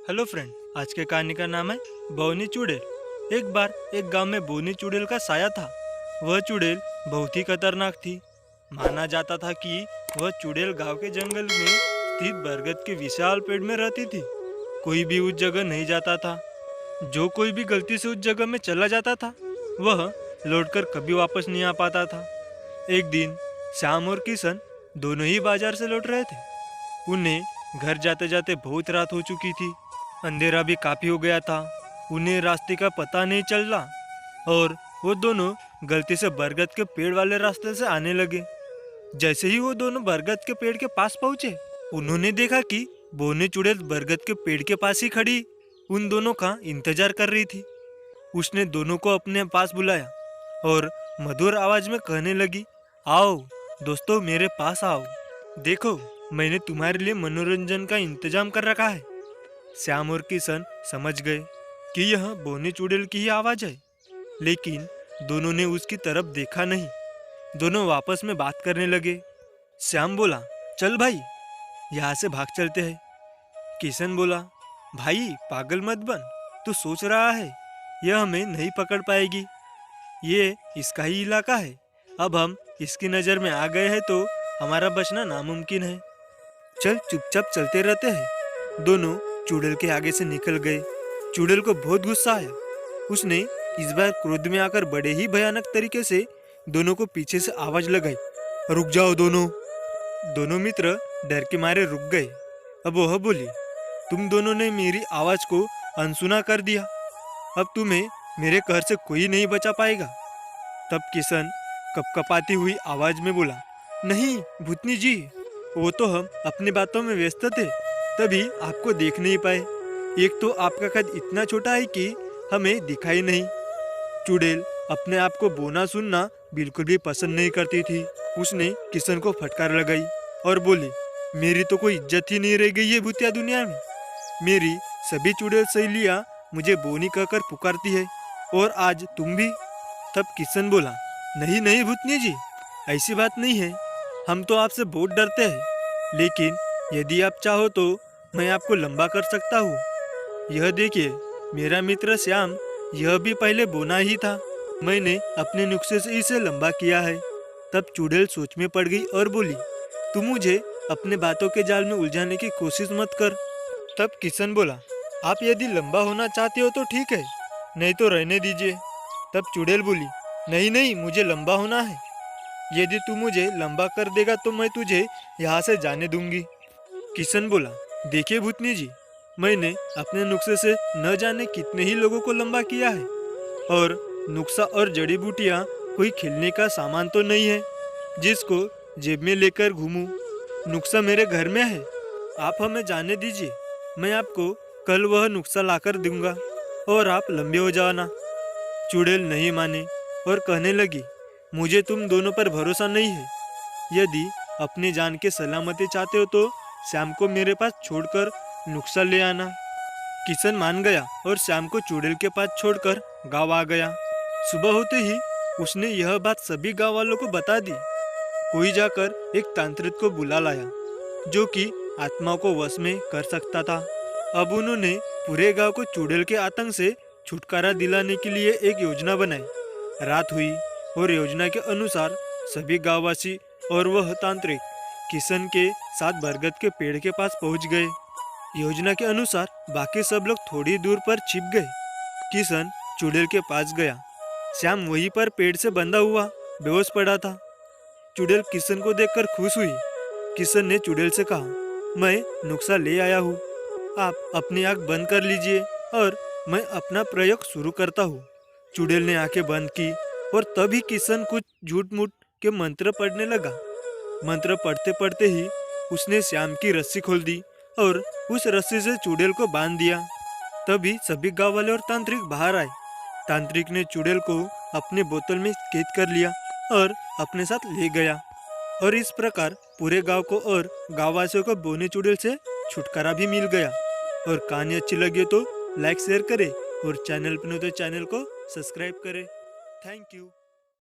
Hello friend, आज के कहानी का नाम है बोनी चुड़ैल। एक बार एक गांव में बोनी चुड़ैल का साया था। वह चुड़ैल बहुत ही खतरनाक थी। माना जाता था कि वह चुड़ैल गांव के जंगल में स्थित बरगद के विशाल पेड़ में रहती थी। कोई भी उस जगह नहीं जाता था। जो कोई भी गलती से उस जगह में चला जाता था वह लौटकर कभी वापस नहीं आ पाता था। एक दिन श्याम और किशन दोनों ही बाजार से लौट रहे थे। उन्हें घर जाते जाते बहुत रात हो चुकी थी। अंधेरा भी काफी हो गया था। उन्हें रास्ते का पता नहीं चल रहा और वो दोनों गलती से बरगद के पेड़ वाले रास्ते से आने लगे। जैसे ही वो दोनों बरगद के पेड़ के पास पहुंचे, उन्होंने देखा कि बोनी चुड़ैल बरगद के पेड़ के पास ही खड़ी उन दोनों का इंतजार कर रही थी। उसने दोनों को अपने पास बुलाया और मधुर आवाज में कहने लगी, आओ दोस्तों, मेरे पास आओ। देखो, मैंने तुम्हारे लिए मनोरंजन का इंतजाम कर रखा है। श्याम और किशन समझ गए कि यह बोनी चुड़ैल की ही आवाज है, लेकिन दोनों ने उसकी तरफ देखा नहीं। दोनों आपस में बात करने लगे। श्याम बोला, चल भाई, यहाँ से भाग चलते हैं। किशन बोला, भाई पागल मत बन, तू सोच रहा है यह हमें नहीं पकड़ पाएगी। ये इसका ही इलाका है। अब हम इसकी नज़र में आ गए हैं तो हमारा बचना नामुमकिन है। चल चुपचाप चलते रहते हैं। दोनों चुड़ैल के आगे से निकल गए। चुड़ैल को बहुत गुस्सा आया। उसने इस बार क्रोध में आकर बड़े ही भयानक तरीके से दोनों को पीछे से आवाज लगाई, रुक जाओ दोनों। दोनों मित्र डर के मारे रुक गए। अब वह बोली, तुम दोनों ने मेरी आवाज को अनसुना कर दिया। अब तुम्हें मेरे कहर से कोई नहीं बचा पाएगा। तब किशन कपकपाती हुई आवाज में बोला, नहीं भूतनी जी, वो तो हम अपनी बातों में व्यस्त थे, तभी आपको देख नहीं पाए। एक तो आपका कद इतना छोटा है कि हमें दिखाई नहीं। चुड़ैल अपने आप को बोना सुनना बिल्कुल भी पसंद नहीं करती थी। उसने किशन को फटकार लगाई और बोली, मेरी तो कोई इज्जत ही नहीं रह गई है भूतिया दुनिया में। मेरी सभी चुड़ैल सहेलियां मुझे बोनी कहकर पुकारती है और आज तुम भी। तब किशन बोला, नहीं नहीं भूतनी जी, ऐसी बात नहीं है। हम तो आपसे बहुत डरते हैं, लेकिन यदि आप चाहो तो मैं आपको लंबा कर सकता हूँ। यह देखिए, मेरा मित्र श्याम, यह भी पहले बोना ही था। मैंने अपने नुस्खे से इसे लंबा किया है। तब चुड़ैल सोच में पड़ गई और बोली, तुम मुझे अपने बातों के जाल में उलझाने की कोशिश मत कर। तब किशन बोला, आप यदि लंबा होना चाहते हो तो ठीक है, नहीं तो रहने दीजिए। तब चुड़ैल बोली, नहीं नहीं, मुझे लंबा होना है। यदि तू मुझे लंबा कर देगा तो मैं तुझे यहाँ से जाने दूंगी। किशन बोला, देखिए भूतनी जी, मैंने अपने नुस्खे से न जाने कितने ही लोगों को लंबा किया है, और नुस्खा और जड़ी बूटियाँ कोई खेलने का सामान तो नहीं है जिसको जेब में लेकर घूमूं। नुस्खा मेरे घर में है। आप हमें जाने दीजिए। मैं आपको कल वह नुस्खा लाकर दूंगा और आप लंबे हो जाना। चुड़ैल नहीं माने और कहने लगी, मुझे तुम दोनों पर भरोसा नहीं है। यदि अपनी जान की सलामती चाहते हो तो श्याम को मेरे पास छोड़कर नुस्खा ले आना। किशन मान गया और श्याम को चुड़ैल के पास छोड़कर गांव आ गया। सुबह होते ही उसने यह बात सभी गांव वालों को बता दी। कोई जाकर एक तांत्रिक को बुला लाया जो कि आत्मा को वश में कर सकता था। अब उन्होंने पूरे गांव को चुड़ैल के आतंक से छुटकारा दिलाने के लिए एक योजना बनाई। रात हुई और योजना के अनुसार सभी गांववासी और वह तांत्रिक किशन के साथ बरगद के पेड़ के पास पहुंच गए। योजना के अनुसार बाकी सब लोग थोड़ी दूर पर छिप गए। किशन चुड़ैल के पास गया। श्याम वहीं पर पेड़ से बंधा हुआ बेहोश पड़ा था। चुड़ैल किशन को देखकर खुश हुई। किशन ने चुड़ैल से कहा, मैं नुस्खा ले आया हूँ, आप अपनी आंख बंद कर लीजिए और मैं अपना प्रयोग शुरू करता हूँ। चुड़ैल ने आंखें बंद की और तभी किशन कुछ झूठ मूठ के मंत्र पढ़ने लगा। मंत्र पढ़ते पढ़ते ही उसने श्याम की रस्सी खोल दी और उस रस्सी से चुड़ैल को बांध दिया। तभी सभी गांव वाले और तांत्रिक बाहर आए। तांत्रिक ने चुड़ैल को अपने बोतल में कैद कर लिया और अपने साथ ले गया। और इस प्रकार पूरे गांव को और गांववासियों को बोनी चुड़ैल से छुटकारा भी मिल गया। और कहानी अच्छी लगी तो लाइक शेयर करें और चैनल पर नहीं तो चैनल को सब्सक्राइब करें। Thank you.